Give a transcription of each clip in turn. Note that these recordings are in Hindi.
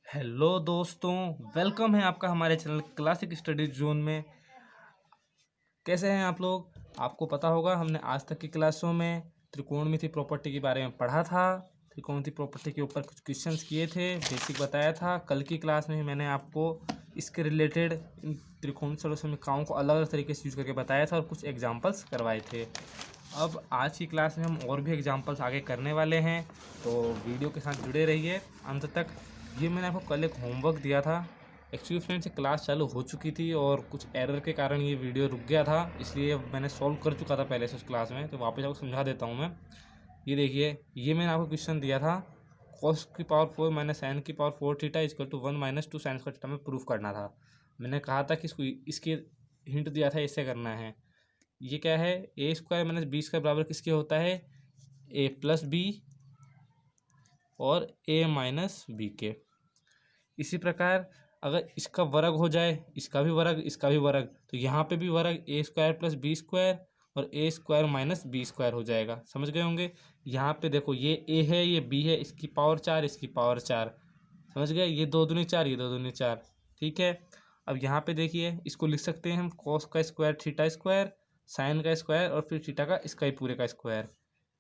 हेलो दोस्तों, वेलकम है आपका हमारे चैनल क्लासिक स्टडी जोन में। कैसे हैं आप लोग? आपको पता होगा हमने आज तक की क्लासों में त्रिकोणमिति प्रॉपर्टी के बारे में पढ़ा था। त्रिकोणमिति प्रॉपर्टी के ऊपर कुछ क्वेश्चंस किए थे, बेसिक बताया था। कल की क्लास में मैंने आपको इसके रिलेटेड इन त्रिकोण समीकरणों को अलग अलग तरीके से यूज करके बताया था और कुछ एग्जाम्पल्स करवाए थे। अब आज की क्लास में हम और भी एग्जाम्पल्स आगे करने वाले हैं, तो वीडियो के साथ जुड़े रहिए अंत तक। ये मैंने आपको कल एक होमवर्क दिया था। एक्चुअली फ्रेंड्स क्लास चालू हो चुकी थी और कुछ एरर के कारण ये वीडियो रुक गया था, इसलिए मैंने सॉल्व कर चुका था पहले से उस क्लास में, तो वापस आपको समझा देता हूँ मैं। ये देखिए, ये मैंने आपको क्वेश्चन दिया था, cos की पावर 4 माइनस साइन की power 4 theta equal to 1 minus 2 sine square theta में प्रूफ करना था। मैंने कहा था कि इसकी हिंट दिया था, इससे करना है। ये क्या है, ए स्क्वायर माइनस बी स्क्वायर बराबर किसके होता है? ए प्लस बी और ए माइनस बी के। इसी प्रकार अगर इसका वर्ग हो जाए, इसका भी वर्ग, इसका भी वर्ग, तो यहाँ पे भी वर्ग ए स्क्वायर प्लस बी स्क्वायर और ए स्क्वायर माइनस बी स्क्वायर हो जाएगा। समझ गए होंगे? यहाँ पे देखो, ये ए है, ये बी है, इसकी पावर 4, इसकी पावर 4। समझ गए? ये दो दूनी 4, ये दो दूनी 4। ठीक है। अब यहाँ पे देखिए, इसको लिख सकते हैं हम कॉस का स्क्वायर थीटा स्क्वायर, साइन का स्क्वायर और फिर थीटा का इसका ही पूरे का स्क्वायर।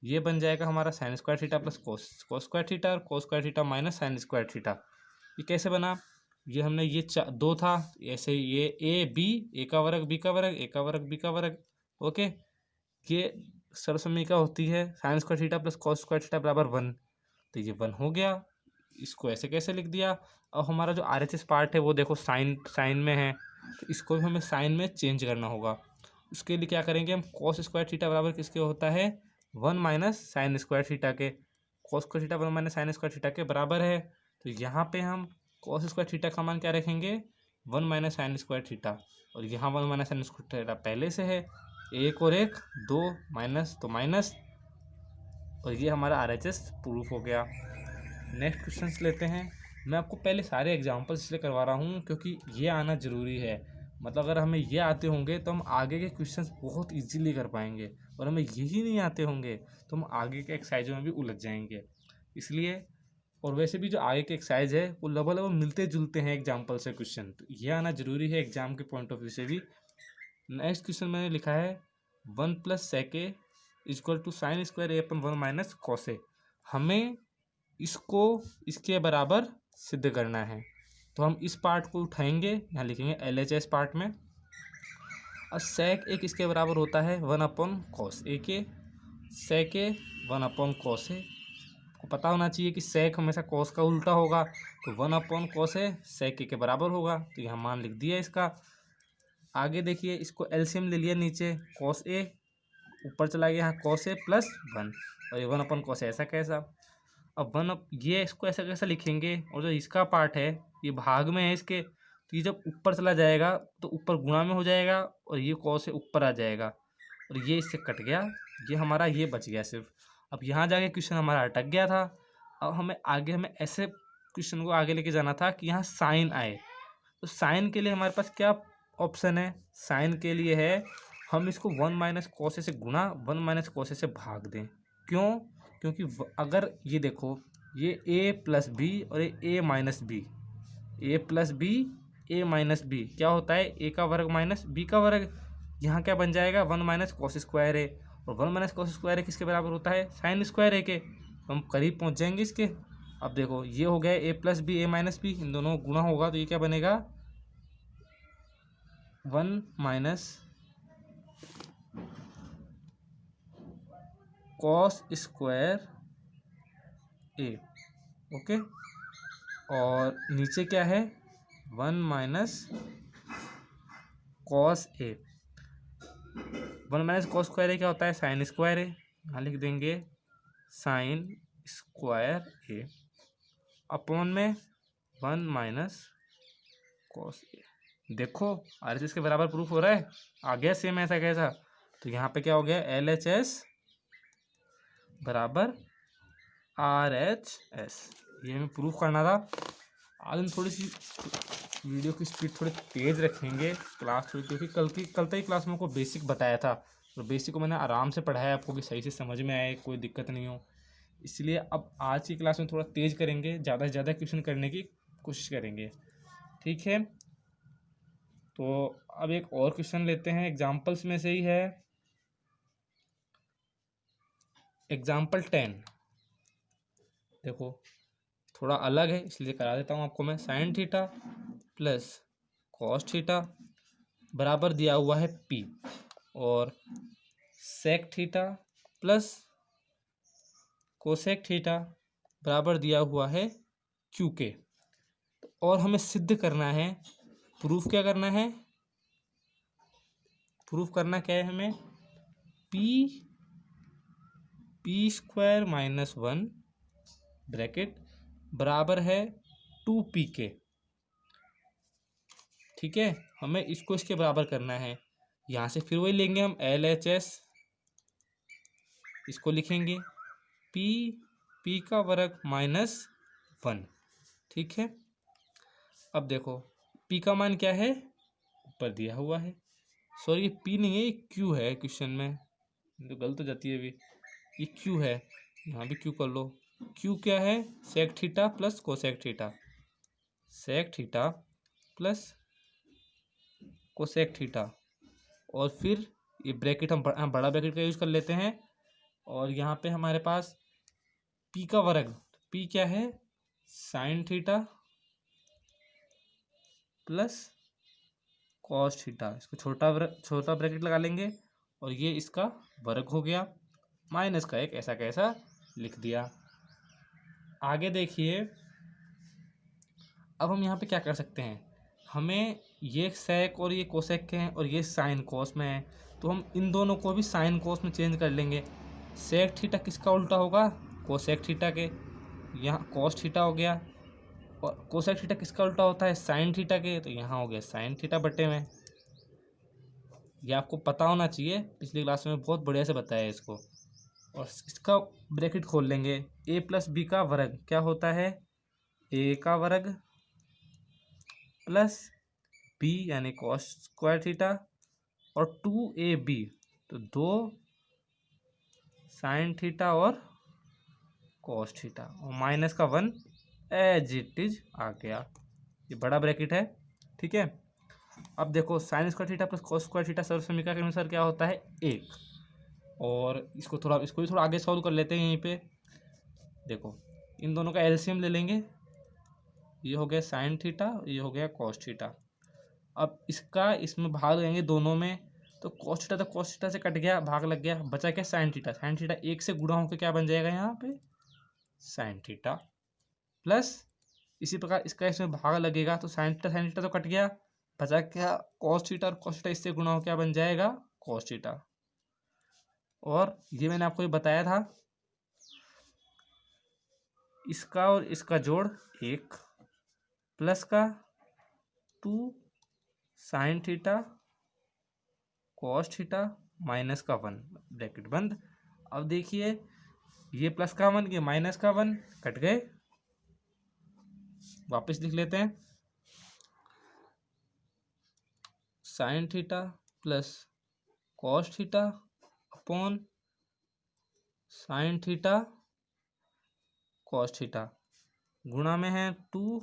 ये बन जाएगा हमारा sine square theta plus cos square theta और cos square theta minus sine square theta. ये कैसे बना? ये हमने ये दो था, ऐसे ये ए बी, ए का वर्ग बी का वर्ग, ए का वर्ग बी का वर्ग। ओके, ये सर्वसमीका होती है sine square theta plus cos square theta बराबर 1। तो ये 1 हो गया। इसको ऐसे कैसे लिख दिया? अब हमारा जो RHS पार्ट है वो देखो साइन साइन में है, तो इसको भी हमें साइन में चेंज करना होगा। उसके लिए क्या करेंगे हम? कॉस स्क्वायर थीटा बराबर किसके होता है? 1 माइनस साइन स्क्वायर थीटा के। Cos square theta 1 minus sine square theta के बराबर है, तो यहाँ पे हम कॉस स्क्वायर थीटा का मान क्या रखेंगे? 1 माइनस साइन स्क्वायर थीटा। और यहाँ 1 माइनस साइन स्क्वायर थीटा पहले से है, एक और एक दो, माइनस तो माइनस, और ये हमारा RHS प्रूफ हो गया। नेक्स्ट क्वेश्चन लेते हैं। मैं आपको पहले सारे एग्जांपल्स इसलिए करवा रहा हूँ क्योंकि ये आना ज़रूरी है। मतलब अगर हमें ये आते होंगे तो हम आगे के क्वेश्चंस बहुत इजीली कर पाएंगे, और हमें यही नहीं आते होंगे तो हम आगे के एक्सरसाइजों में भी उलझ जाएंगे। इसलिए, और वैसे भी जो आगे के एक्सरसाइज है वो लगभग मिलते जुलते हैं एग्जाम्पल से क्वेश्चन, तो ये आना जरूरी है एग्जाम के पॉइंट ऑफ व्यू से भी। नेक्स्ट क्वेश्चन मैंने लिखा है 1 plus sec a equal to sine square a upon 1 minus cos a. हमें इसको इसके बराबर सिद्ध करना है, तो हम इस पार्ट को उठाएंगे, यहाँ लिखेंगे LHS पार्ट में। और सेक ए किसके बराबर होता है? 1 अपॉन कॉस ए के। सेक ए 1 अपॉन कॉस ए, को पता होना चाहिए कि सेक हमेशा कॉस का उल्टा होगा, तो 1 अपॉन कॉस ए सेक ए के बराबर होगा, तो यहाँ मान लिख दिया इसका। आगे देखिए, इसको एलसीएम ले लिया, नीचे कॉस ए, ऊपर चला गया यहाँ कॉस ए प्लस 1, और ये 1 अपॉन कॉस ए ऐसा कैसा? अब ये इसको ऐसा कैसे लिखेंगे? और जो इसका पार्ट है ये भाग में है इसके, तो ये जब ऊपर चला जाएगा तो ऊपर गुणा में हो जाएगा, और ये कॉस से ऊपर आ जाएगा, और ये इससे कट गया, ये हमारा ये बच गया सिर्फ। अब यहाँ जाके क्वेश्चन हमारा अटक गया था। अब हमें ऐसे क्वेश्चन को आगे लेके जाना था कि यहाँ साइन आए, तो साइन के लिए हमारे पास क्या ऑप्शन है? साइन के लिए है हम इसको 1 माइनस कॉस से गुणा 1 माइनस कॉस से भाग दें। क्यों? क्योंकि अगर ये देखो, ये a प्लस बी और ये a minus b, a plus b a minus b क्या होता है? a का वर्ग माइनस b का वर्ग। यहाँ क्या बन जाएगा? 1 माइनस कॉस स्क्वायर है, और 1 माइनस कॉस स्क्वायर है किसके बराबर होता है? साइन स्क्वायर है के। तो हम करीब पहुँच जाएंगे इसके। अब देखो, ये हो गया a plus b a minus b, इन दोनों गुणा होगा तो ये क्या बनेगा? 1 minus cos square a. Okay, और नीचे क्या है? 1 minus cos a. 1 minus cos square a क्या होता है? Sine square a. यहाँ लिख देंगे साइन स्क्वायर ए अपॉन में 1 माइनस कॉस ए। देखो, RHS के बराबर प्रूफ हो रहा है, आ गया सेम ऐसा कैसा। तो यहाँ पे क्या हो गया? LHS बराबर RHS, ये हमें प्रूफ करना था। आज हम थोड़ी सी वीडियो की स्पीड थोड़ी तेज़ रखेंगे क्लास थोड़ी, क्योंकि कल तक क्लास में को बेसिक बताया था, और बेसिक को मैंने आराम से पढ़ाया आपको कि सही से समझ में आए, कोई दिक्कत नहीं हो। इसलिए अब आज की क्लास में थोड़ा तेज़ करेंगे, ज़्यादा से ज़्यादा क्वेश्चन करने की कोशिश करेंगे। ठीक है, तो अब एक और क्वेश्चन लेते हैं, एग्जाम्पल्स में से ही है। एग्जाम्पल 10 देखो, थोड़ा अलग है इसलिए करा देता हूँ आपको मैं। Sine theta plus cos theta बराबर दिया हुआ है P, और sec theta plus cosec theta बराबर दिया हुआ है क्यू के। और हमें सिद्ध करना है, प्रूफ क्या करना है, प्रूफ करना क्या है हमें, पी स्क्वायर माइनस 1 ब्रैकेट बराबर है 2p के। ठीक है, हमें इसको इसके बराबर करना है। यहाँ से फिर वही लेंगे हम LHS, इसको लिखेंगे p का वर्ग माइनस 1। ठीक है, अब देखो p का मान क्या है, ऊपर दिया हुआ है, सॉरी ये p नहीं है, ये q है क्वेश्चन में, तो गलत हो जाती है अभी, ये q है, यहाँ भी q कर लो। q क्या है, sec theta plus cosec theta, sec theta plus cosec theta, और फिर ये ब्रैकेट हम बड़ा ब्रैकेट का यूज कर लेते हैं, और यहाँ पे हमारे पास p का वर्ग, p क्या है, sign theta plus cos theta, इसको छोटा ब्रैकेट लगा लेंगे, और ये इसका वर्ग हो गया, माइनस का एक ऐसा कैसा लिख दिया। आगे देखिए, अब हम यहाँ पे क्या कर सकते हैं, हमें ये सेक और ये कोसेक के हैं, और ये साइन कोस में है, तो हम इन दोनों को भी साइन कोस में चेंज कर लेंगे। सेक थीटा किसका उल्टा होगा, कोसेक थीटा के, यहाँ कॉस थीटा हो गया, और कोसेक थीटा किसका उल्टा होता है, साइन थीटा के, तो यहाँ हो गया साइन थीटा बटे में। ये आपको पता होना चाहिए, पिछली क्लास में बहुत बढ़िया से बताया इसको। और इसका ब्रैकेट खोल लेंगे, a प्लस बी का वर्ग क्या होता है, a का वर्ग प्लस b यानी कॉस स्क्वायर थीटा, और 2ab, तो 2 साइन थीटा और कॉस थीटा, और माइनस का 1 एज इट इज आ गया, ये बड़ा ब्रैकेट है। ठीक है, अब देखो sine square theta plus cos square theta सर्व समीकरण के अनुसार क्या होता है, 1। और इसको भी थोड़ा आगे सॉल्व कर लेते हैं। यहीं पे देखो, इन दोनों का एलसीएम ले लेंगे, ये हो गया साइन थीटा, ये हो गया कॉस थीटा। अब इसका इसमें भाग देंगे दोनों में, तो कॉस थीटा तो कॉस थीटा से कट गया, भाग लग गया, बचा क्या, साइन थीटा। साइन थीटा 1 से गुणा होकर क्या बन जाएगा यहाँ पे, साइन थीटा, प्लस इसी प्रकार इसका इसमें भाग लगेगा, तो साइन थीटा तो कट गया, बचा क्या, कॉस थीटा, और कॉस थीटा इससे गुणा हो क्या बन जाएगा, कॉस थीटा। और ये मैंने आपको ये बताया था, इसका और इसका जोड़ 1 प्लस का 2 sign theta cos theta minus का 1 ब्रैकेट बंद। अब देखिए, ये प्लस का 1, ये माइनस का 1 कट गए, वापस लिख लेते हैं, sign theta plus cos theta upon sine theta cos theta, गुणा में है 2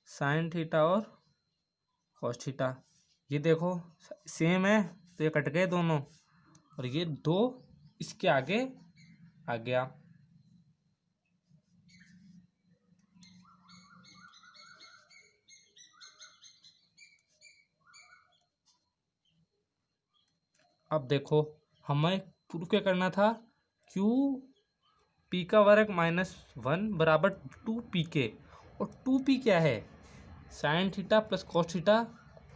साइन थीटा और कॉस थीटा। ये देखो सेम है, तो ये कट गए दोनों, और ये 2 इसके आगे आ गया। अब देखो, हमें प्रूफ क्या करना था, क्यू पी का वर्ग माइनस 1 बराबर 2p के, और 2p क्या है, sign theta plus cos theta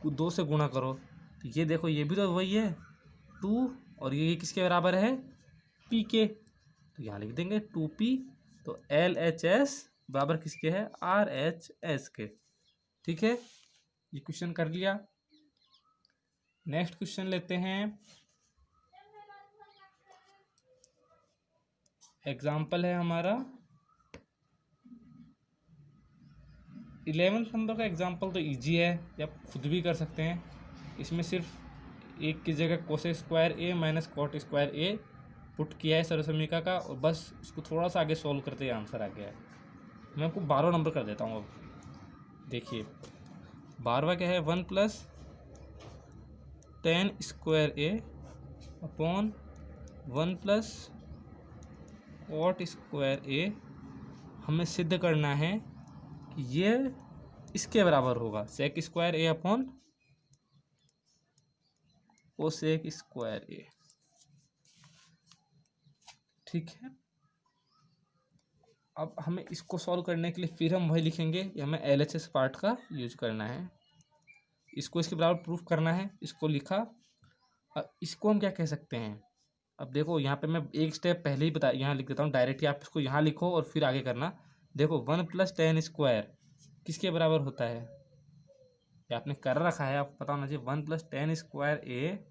को 2 से गुणा करो, तो ये देखो ये भी तो वही है 2, और ये किसके बराबर है, p के, तो यहाँ लिख देंगे 2p, तो LHS बराबर किसके है, RHS के। ठीक है, ये क्वेश्चन कर लिया। नेक्स्ट क्वेश्चन लेते हैं, एग्जाम्पल है हमारा 11 नंबर का एग्जाम्पल, तो इजी है, ये आप खुद भी कर सकते हैं। इसमें सिर्फ एक की जगह कोसेक स्क्वायर ए माइनस कॉट स्क्वायर ए पुट किया है सर्वसमीका का, और बस उसको थोड़ा सा आगे सॉल्व करते ही आंसर आ गया है। मैं आपको 12 नंबर कर देता हूँ। अब देखिए 12वां क्या है, 1 + tan स्क्वायर ए अपॉन 1 + cot स्क्वायर ए। हमें सिद्ध करना है कि ये इसके बराबर होगा sec स्क्वायर ए अपॉन कोसेक स्क्वायर ए। ठीक है, अब हमें इसको सॉल्व करने के लिए फिर हम वही लिखेंगे, हमें LHS पार्ट का यूज करना है। इसको इसके बराबर प्रूफ करना है, इसको लिखा। अब इसको हम क्या कह सकते हैं, अब देखो यहाँ पे मैं एक स्टेप पहले ही बता यहाँ लिख देता हूँ डायरेक्ट, आप इसको यहाँ लिखो और फिर आगे करना। देखो 1 + tan स्क्वायर किसके बराबर होता है, ये आपने कर रखा है, आपको पता होना चाहिए। 1 + tan स्क्वायर ए।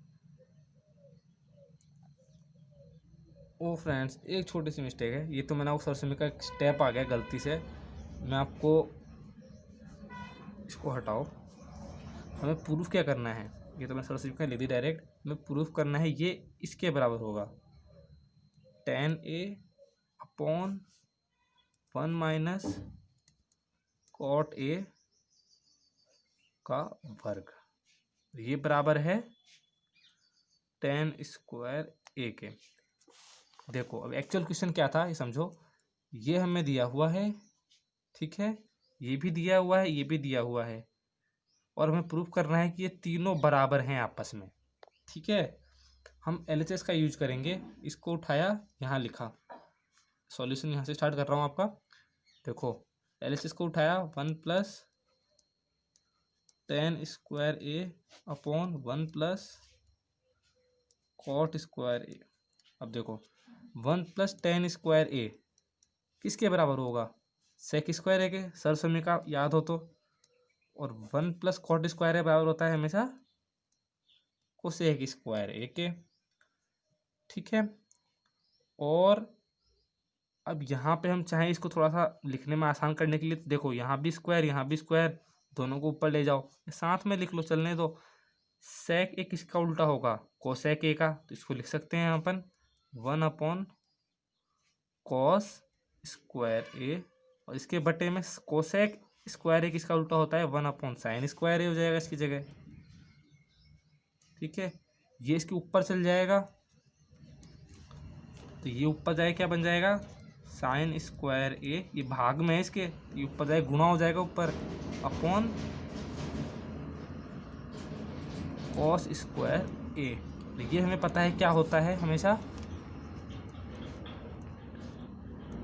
ओ फ्रेंड्स, एक छोटी सी मिस्टेक है, ये तो मैंने आपको सरसमी का स्टेप आ गया गलती से, मैं आपको इसको हटाओ। हमें प्रूफ क्या करना है, ये तो मैं सरसमी का ले दी डायरेक्ट, हमें प्रूफ करना है ये इसके बराबर होगा tan a upon 1 - cot a का वर्ग, ये बराबर है tan स्क्वायर ए के। देखो अब एक्चुअल क्वेश्चन क्या था ये समझो, ये हमें दिया हुआ है, ठीक है, ये भी दिया हुआ है, ये भी दिया हुआ है, और हमें प्रूफ करना है कि ये तीनों बराबर हैं आपस में। ठीक है, हम LHS का यूज करेंगे। इसको उठाया, यहाँ लिखा, सॉल्यूशन यहाँ से स्टार्ट कर रहा हूँ आपका। देखो LHS को उठाया, 1 + tan स्क्वायर ए अपॉन 1 + cot स्क्वायर ए। अब देखो 1 + tan स्क्वायर ए किसके बराबर होगा, सेक स्क्वायर ए के, सरसमी का याद हो तो। और 1 + cot स्क्वायर ए बराबर होता है हमेशा कोसेक स्क्वायर ए के। ठीक है, और अब यहाँ पे हम चाहें इसको थोड़ा सा लिखने में आसान करने के लिए, देखो यहाँ भी स्क्वायर, यहाँ भी स्क्वायर, दोनों को ऊपर ले जाओ, साथ में लिख लो, चलने दो। सेक ए किसका उल्टा होगा, कोसेक ए का, तो इसको लिख सकते हैं अपन 1 / cos स्क्वायर ए, और इसके बटे में कोसेक स्क्वायर ए किसका उल्टा होता है, 1 / sin स्क्वायर ए हो जाएगा इसकी जगह। ठीक है, ये इसके ऊपर चल जाएगा, तो ये ऊपर जाए क्या बन जाएगा, साइन स्क्वायर ए, ये भाग में है इसके, ये ऊपर जाए गुणा हो जाएगा ऊपर, अपॉन कॉस स्क्वायर ए। तो ये हमें पता है क्या होता है हमेशा,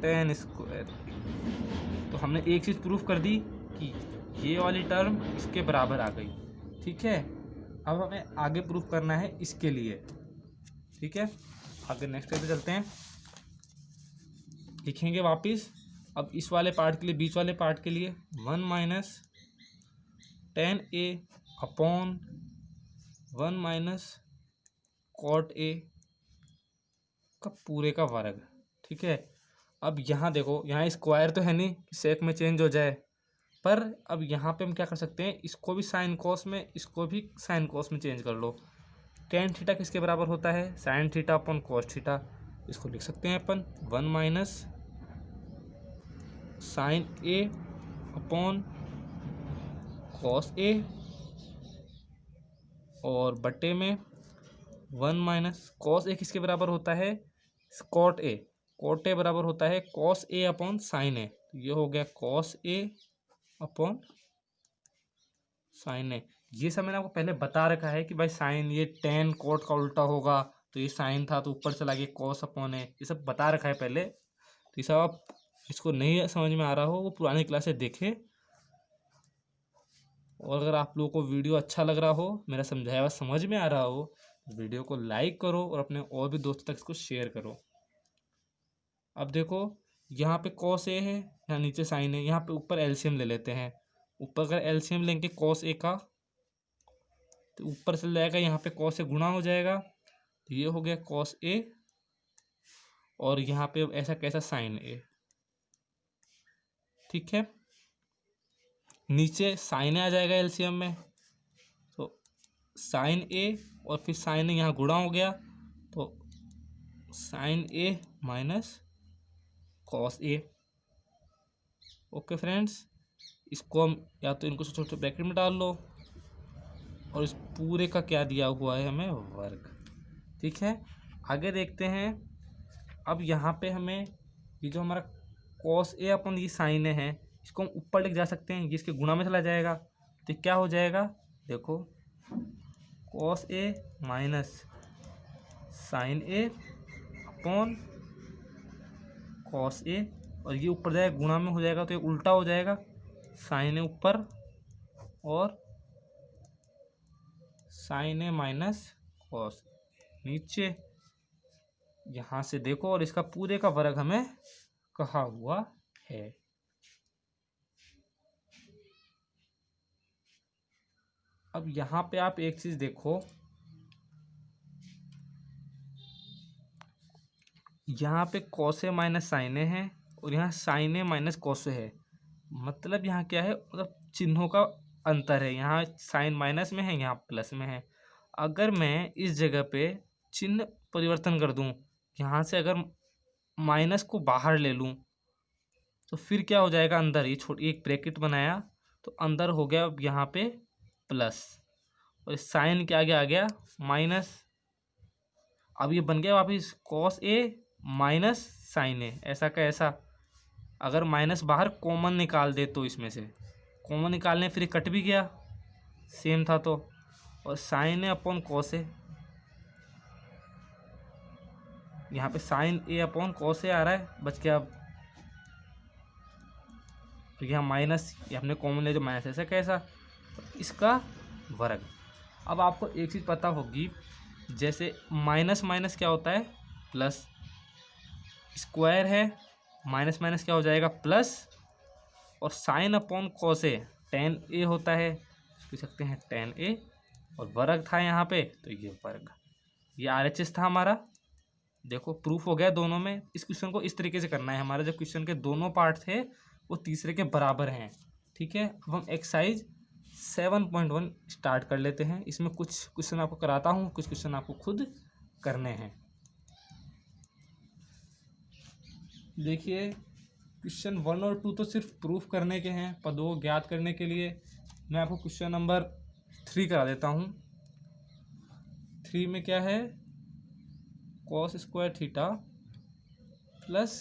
tan स्क्वायर। तो हमने एक चीज़ प्रूफ कर दी कि ये वाली टर्म इसके बराबर आ गई। ठीक है, अब हमें आगे प्रूफ करना है इसके लिए। ठीक है, आगे नेक्स्ट पे चलते हैं, लिखेंगे वापिस। अब इस वाले पार्ट के लिए, बीच वाले पार्ट के लिए 1 - tan a upon 1 - cot a का पूरे का वर्ग। ठीक है, अब यहाँ देखो, यहाँ स्क्वायर तो है नहीं सेक में चेंज हो जाए, पर अब यहाँ पे हम क्या कर सकते हैं, इसको भी साइन कॉस में, इसको भी साइन कॉस में चेंज कर लो। tan थीटा किसके बराबर होता है, sign theta upon cos theta. इसको लिख सकते हैं अपन 1 - sign A upon cos A, और बटे में 1 - कॉस ए किसके बराबर होता है, कॉट ए। कॉट ए बराबर होता है कॉस ए अपॉन साइन ए, ये हो गया कॉस ए अपॉन साइन ए। ये सब मैंने आपको पहले बता रखा है कि भाई साइन, ये टेन कॉट का उल्टा होगा, तो ये साइन था तो ऊपर चला गया कॉस अपॉन ए, ये सब बता रखा है पहले। तो ये सब आप, इसको नहीं समझ में आ रहा हो वो पुरानी क्लासेस देखे। और अगर आप लोगों को वीडियो अच्छा लग रहा हो, मेरा समझाया हुआ समझ में आ रहा हो, तो वीडियो को लाइक करो और अपने और भी दोस्तों तक इसको शेयर करो। अब देखो यहाँ पे कॉस ए है, यहाँ नीचे साइन है, यहाँ पे ऊपर एलसीएम ले लेते हैं। ऊपर अगर एलसीएम लेंगे कॉस ए का, तो ऊपर चल जाएगा, यहाँ पे कॉस से गुणा हो जाएगा, तो ये हो गया कॉस ए, और यहाँ पे ऐसा कैसा साइन ए। ठीक है, नीचे साइन आ जाएगा एलसीएम में, तो साइन ए और फिर साइन ए यहाँ गुणा हो गया, तो साइन ए माइनस कॉस ए, ओके फ्रेंड्स, इसको हम या तो इनको छोटे छोटे ब्रैकेट में डाल लो और इस पूरे का क्या दिया हुआ है हमें, वर्ग। ठीक है, आगे देखते हैं। अब यहाँ पे हमें ये जो हमारा कॉस ए अपन ये साइन है, इसको हम ऊपर लिख जा सकते हैं, ये इसके गुणा में चला जाएगा, तो क्या हो जाएगा, देखो cos A minus sign A upon cos A, और ये ऊपर जाएगा गुणा में हो जाएगा, तो ये उल्टा हो जाएगा, साइन ए ऊपर और साइन ए माइनस कॉस नीचे। यहाँ से देखो, और इसका पूरे का वर्ग हमें कहा हुआ है। अब यहाँ पे आप एक चीज देखो, यहाँ पे कॉसे माइनस साइने है और यहाँ साइने माइनस कॉसे है, मतलब यहाँ क्या है, मतलब चिन्हों का अंतर है, यहाँ साइन माइनस में है, यहाँ प्लस में है। अगर मैं इस जगह पे चिन्ह परिवर्तन कर दूं, यहाँ से अगर माइनस को बाहर ले लूं, तो फिर क्या हो जाएगा, अंदर ये छोटी एक ब्रैकेट बनाया तो अंदर हो गया यहाँ पे प्लस, और साइन के आगे आ गया माइनस। अब ये बन गया वापिस कॉस ए माइनस साइन ए, ऐसा का ऐसा। अगर माइनस बाहर कॉमन निकाल दे तो इसमें से कॉमन निकालने फिर कट भी गया, सेम था तो, और sign A upon cos A, यहाँ पे sign A upon cos A आ रहा है, बच गया। अब तो यहाँ माइनस, ये हमने कॉमन ले जो माइनस, ऐसा कैसा, इसका वर्ग। अब आपको एक चीज़ पता होगी, जैसे माइनस माइनस क्या होता है, प्लस, स्क्वायर है, माइनस माइनस क्या हो जाएगा, प्लस, और sine upon cos A ten ए होता है, लिख सकते हैं टेन ए, और वर्ग था यहाँ पे, तो ये वर्ग, ये RHS था हमारा। देखो प्रूफ हो गया दोनों में। इस क्वेश्चन को इस तरीके से करना है, हमारे जो क्वेश्चन के दोनों पार्ट थे वो तीसरे के बराबर हैं। ठीक है, अब हम एक्सरसाइज 7.1 स्टार्ट कर लेते हैं। इसमें कुछ क्वेश्चन आपको कराता हूँ, कुछ क्वेश्चन आपको खुद करने हैं। देखिए, क्वेश्चन 1 और 2 तो सिर्फ प्रूफ करने के हैं, पदों को ज्ञात करने के लिए। मैं आपको क्वेश्चन नंबर 3 करा देता हूँ। 3 में क्या है, cos square theta plus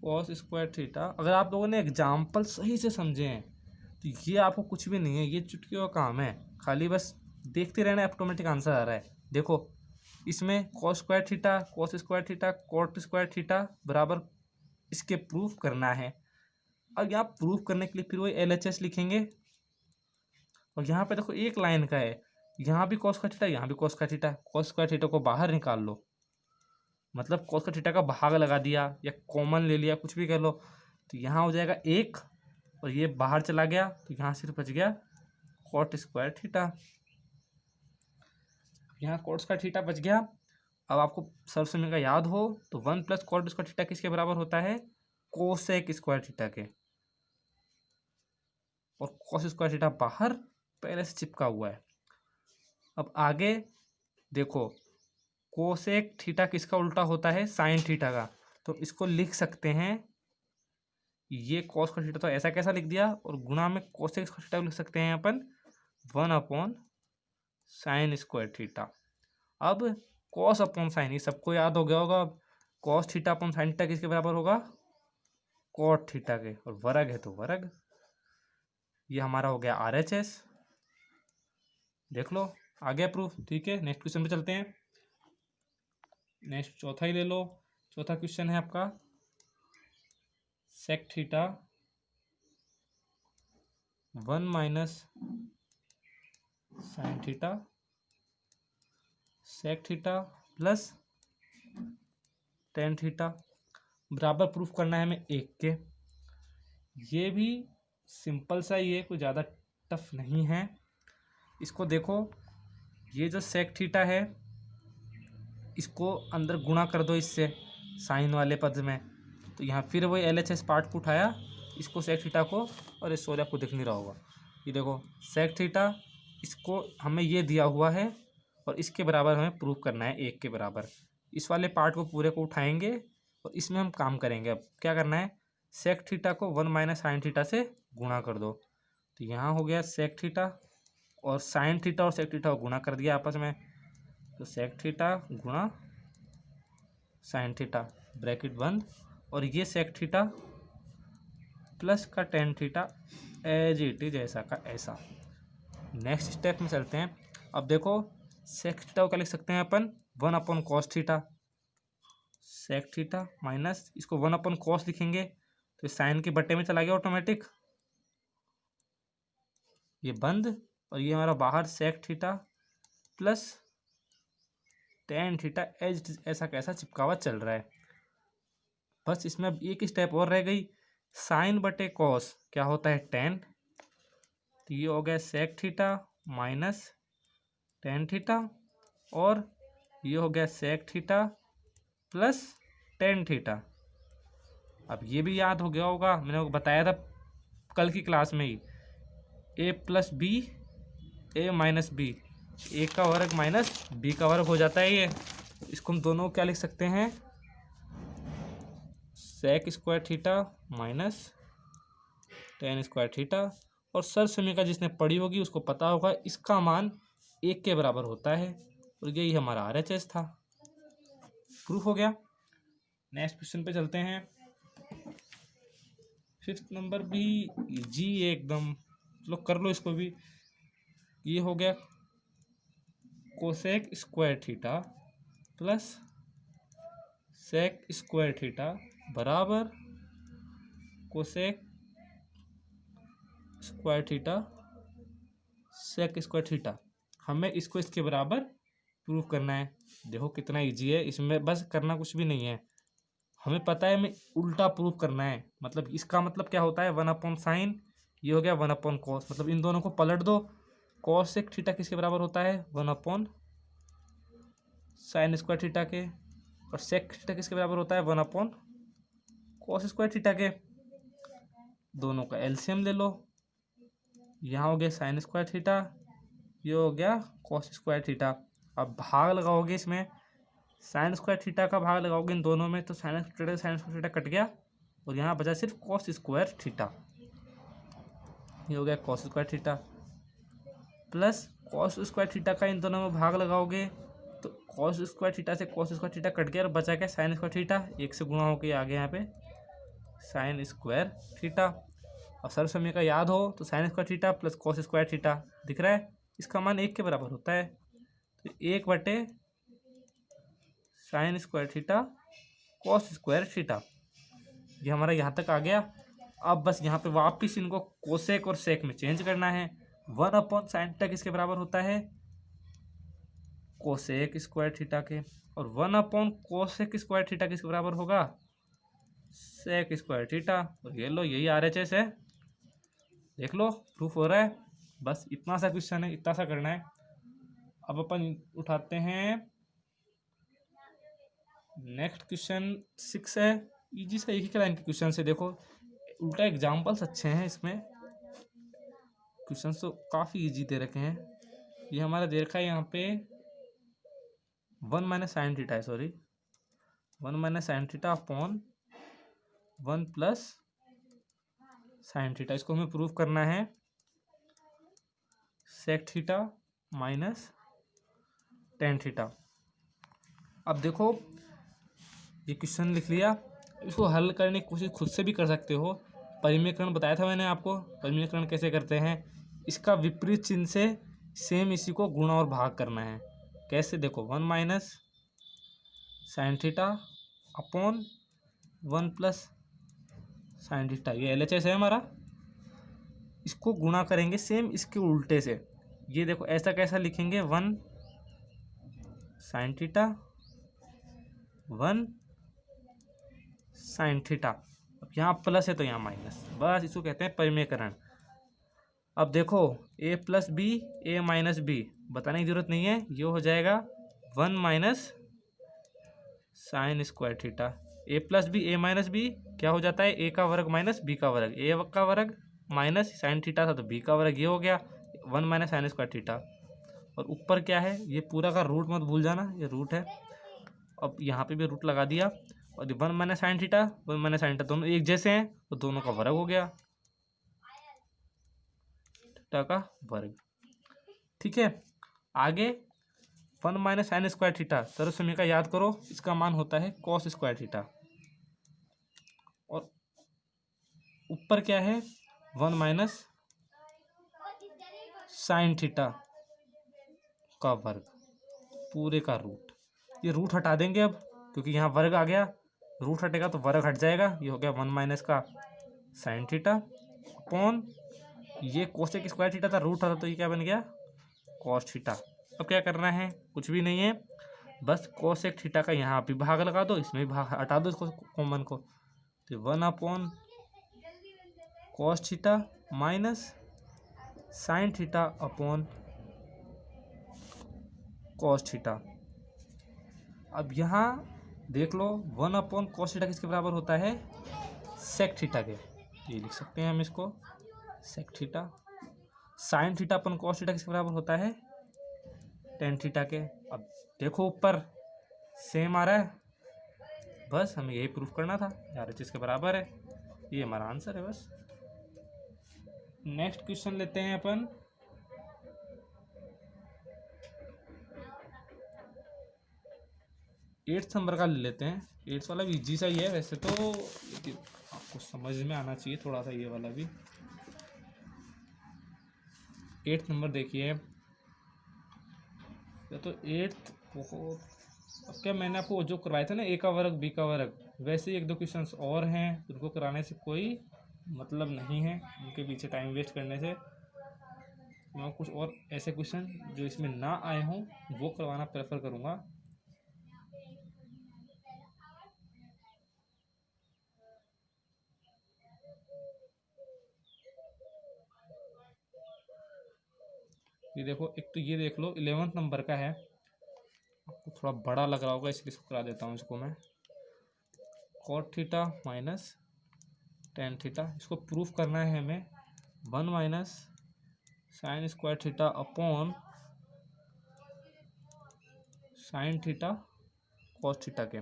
cos square theta. अगर आप लोगों ने एग्जाम्पल सही से समझे हैं तो ये आपको कुछ भी नहीं है, ये चुटकियों का काम है, खाली बस देखते रहना, ऑटोमेटिक आंसर आ रहा है। देखो इसमें cos square theta, cos square theta, cot square theta बराबर, इसके प्रूफ करना है। अब यहाँ प्रूफ करने के लिए फिर वही LHS लिखेंगे, और यहाँ पे देखो एक लाइन का है, यहाँ भी कॉस का थीटा, यहाँ भी कॉस का थीटा, कॉस स्क्वायर थीटा को बाहर निकाल लो, मतलब कॉस का थीटा का भाग लगा दिया या कॉमन ले लिया, कुछ भी कर लो, तो यहाँ हो जाएगा 1, और ये बाहर चला गया, तो यहाँ सिर्फ बच गया कॉट स्क्वायर थीटा। यहाँ कॉट स्क्वायर थीटा बच गया। अब आपको सर्वसमय का याद हो तो 1 प्लस कॉट स्क्वायर थीटा किसके बराबर होता है, कोसेक स्क्वायर थीटा के, और कॉस स्क्वायर थीटा बाहर पहले से चिपका हुआ है। अब आगे देखो, कोसेक थीटा किसका उल्टा होता है, साइन थीटा का, तो इसको लिख सकते हैं, ये कॉस का थीटा तो ऐसा कैसा लिख दिया, और गुणा में कोसेक का थीटा लिख सकते हैं अपन 1 अपॉन साइन स्क्वायर थीटा। अब कॉस अपॉन साइन, ये सबको याद हो गया होगा, cos theta upon sine theta किसके बराबर होगा, कॉट थीटा के, और वर्ग है तो वर्ग। ये हमारा हो गया RHS, देख लो आ गया प्रूफ। ठीक है, नेक्स्ट क्वेश्चन पे चलते हैं। नेक्स्ट चौथा ही ले लो। चौथा क्वेश्चन है आपका, sec theta 1 minus sine theta sec theta plus tan theta बराबर, प्रूफ करना है हमें 1 के। ये भी सिंपल सा ही है, कोई ज़्यादा टफ नहीं है। इसको देखो, ये जो सेक थीटा है इसको अंदर गुणा कर दो इससे साइन वाले पद में, तो यहाँ फिर वही LHS पार्ट को उठाया, इसको सेक थीटा को, और इस सोरे आपको दिख नहीं रहा होगा, ये देखो सेक थीटा, इसको हमें ये दिया हुआ है और इसके बराबर हमें प्रूफ करना है 1 के बराबर। इस वाले पार्ट को पूरे को उठाएंगे और इसमें हम काम करेंगे। अब क्या करना है, सेक थीटा को 1 माइनस साइन थीटा से गुणा कर दो। तो यहाँ हो गया सेक थीटा और साइन थीटा और सेक थीटा को गुणा कर दिया आपस में, तो सेक थीटा गुणा साइन थीटा ब्रैकेट बंद, और ये सेक थीटा प्लस का tan theta as it is ऐसा का ऐसा। नेक्स्ट स्टेप में चलते हैं। अब देखो सेक थीटा को क्या लिख सकते हैं अपन, 1 upon cos theta, sec theta minus इसको 1 अपॉन कॉस लिखेंगे तो साइन के बट्टे में चला गया ऑटोमेटिक, ये बंद, और ये हमारा बाहर sec theta plus tan theta as ऐसा कैसा चिपका हुआ चल रहा है। बस इसमें अब एक स्टेप और रह गई, साइन बटे कॉस क्या होता है टेन, तो ये हो गया sec theta minus tan theta, और ये हो गया sec theta plus tan theta. अब ये भी याद हो गया होगा, मैंने आपको बताया था कल की क्लास में ही, ए plus b a minus b, ए का वर्ग माइनस बी का वर्ग हो जाता है ये। इसको हम दोनों क्या लिख सकते हैं, sec square theta minus tan square theta, और सर समीकरण जिसने पढ़ी होगी उसको पता होगा इसका मान 1 के बराबर होता है, और यही हमारा RHS था। प्रूफ हो गया। नेक्स्ट क्वेश्चन पे चलते हैं। 5th नंबर भी जी एकदम, चलो कर लो इसको भी। ये हो गया cosec square theta plus sec square theta बराबर cosec square theta sec square theta. हमें इसको इसके बराबर प्रूव करना है। देखो कितना इजी है, इसमें बस करना कुछ भी नहीं है, हमें पता है हमें उल्टा प्रूव करना है। मतलब इसका मतलब क्या होता है, 1 अपॉन साइन, ये हो गया 1 अपॉन कॉस, मतलब इन दोनों को पलट दो। कॉस सेक थीटा किसके बराबर होता है, 1 अपॉन साइन स्क्वायर थीटा के, और सेक थीटा किसके बराबर होता है, 1 अपॉन कॉस स्क्वायर थीटा के। दोनों का एलसीएम ले लो, यहाँ हो गया साइन स्क्वायर थीटा, ये हो गया कॉस स्क्वायर थीटा। अब भाग लगाओगे इसमें, साइन स्क्वायर थीटा का भाग लगाओगे इन दोनों में, तो साइन स्क्वायर थीटा कट गया, और यहाँ बचा सिर्फ कॉस स्क्वायर थीटा, ये हो गया cos square theta plus cos square theta का इन दोनों में भाग लगाओगे तो कॉस स्क्वायर थीटा से कॉस स्क्वायर थीटा कट गया और बचा क्या साइन स्क्वायर थीटा, एक से गुणा होकर आ गया यहाँ पे साइन स्क्वायर थीटा। और सर समीकरण याद हो तो sign square theta plus cos square theta दिख रहा है, इसका मान 1 के बराबर होता है, तो 1 बटे sign square theta cos square theta. ये हमारा यहाँ तक आ गया। अब बस यहाँ पे वापस इनको कोसेक और सेक में चेंज करना है। 1 अपॉन साइन थीटा किसके बराबर होता है, कोसेक स्क्वायर थीटा के, और 1 अपॉन कोसेक स्क्वायर थीटा किसके बराबर होगा, सेक स्क्वायर थीटा। और ये लो यही RHS है, देख लो प्रूफ हो रहा है। बस इतना सा क्वेश्चन है, इतना सा करना है। अब अपन उठाते हैं नेक्स्ट क्वेश्चन 6 है, इजी सा एक ही लाइन के क्वेश्चन से। देखो उल्टा एग्जाम्पल्स अच्छे हैं इसमें, क्वेश्चन तो काफ़ी इजी दे रखे हैं। ये हमारा दे रखा है यहाँ पे 1 माइनस साइन थीटा है, sorry 1 minus sine theta upon 1 plus sine theta. इसको हमें प्रूफ करना है sec theta minus tan theta. अब देखो ये क्वेश्चन लिख लिया, इसको हल करने की कोशिश खुद से भी कर सकते हो। परिमेयकरण बताया था मैंने आपको, परिमेयकरण कैसे करते हैं, इसका विपरीत चिन्ह से सेम इसी को गुणा और भाग करना है। कैसे, देखो 1 minus sine theta upon 1 plus sine theta, ये LHS है हमारा। इसको गुणा करेंगे सेम इसके उल्टे से, ये देखो ऐसा कैसा लिखेंगे, 1 साइन थीटा 1 साइन थीटा। अब यहाँ प्लस है तो यहाँ माइनस, बस इसको कहते हैं परिमेयकरण। अब देखो a plus b a minus b, बताने की जरूरत नहीं है, ये हो जाएगा 1 minus sine square theta. a plus b a minus b क्या हो जाता है, a का वर्ग माइनस b का वर्ग, a का वर्ग माइनस साइन थीटा था तो b का वर्ग, ये हो गया 1 माइनस साइन स्क्वायर थीटा। और ऊपर क्या है, ये पूरा का रूट मत भूल जाना, ये रूट है। अब यहाँ पे भी रूट लगा दिया, और 1 minus sine theta 1 minus sine theta दोनों एक जैसे हैं तो दोनों का वर्ग हो गया, थीटा का वर्ग। ठीक है, आगे 1 माइनस साइन स्क्वायर थीटा सर्व समीकरण याद करो, इसका मान होता है कॉस स्क्वायर थीटा। और ऊपर क्या है 1 माइनस साइन थीटा का वर्ग पूरे का रूट। ये रूट हटा देंगे अब, क्योंकि यहाँ वर्ग आ गया, रूट हटेगा तो वर्ग हट जाएगा। ये हो गया 1 माइनस का साइन थीटा अपॉन ये कोसेक स्क्वायर थीटा था, रूट था तो ये क्या बन गया कॉस थीटा। अब क्या करना है, कुछ भी नहीं है, बस कोसेक थीटा का यहाँ भी भाग लगा दो, इसमें भी भाग हटा दो इसको कॉमन को, तो 1 upon cos theta minus sine theta upon cos theta. अब यहाँ देख लो 1 अपॉन कॉस थीटा किसके बराबर होता है, सेक थीटा के। ये लिख सकते हैं हम इसको sec theta. Sine theta upon cos theta किसके बराबर होता है, टेन थीटा के। अब देखो ऊपर सेम आ रहा है, बस हमें यही प्रूफ करना था यार चीज़ के बराबर है, ये हमारा आंसर है बस। नेक्स्ट क्वेश्चन लेते हैं अपन, एट्थ नंबर का ले लेते हैं। एट्थ वाला भी इजी सा ही है वैसे तो, लेकिन आपको समझ में आना चाहिए थोड़ा सा ये वाला भी। एट्थ नंबर देखिए, तो एट्थ बहुत, अब क्या मैंने आपको जो करवाए थे ना ए का वर्ग बी का वर्ग, वैसे ही एक दो क्वेश्चंस और हैं, उनको कराने से कोई मतलब नहीं है, उनके पीछे टाइम वेस्ट करने से। मैं कुछ और ऐसे क्वेश्चन जो इसमें ना आए हों वो करवाना प्रेफर करूँगा। ये देखो, एक तो ये देख लो 11th नंबर का है, आपको थोड़ा बड़ा लग रहा होगा इसलिए इसको करा देता हूँ इसको मैं। Cot theta minus tan theta, इसको प्रूफ करना है हमें 1 minus sine square theta upon sine theta cos theta के।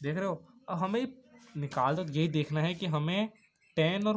देख रहे हो, अब हमें निकाल दो, यही देखना है कि हमें टेन और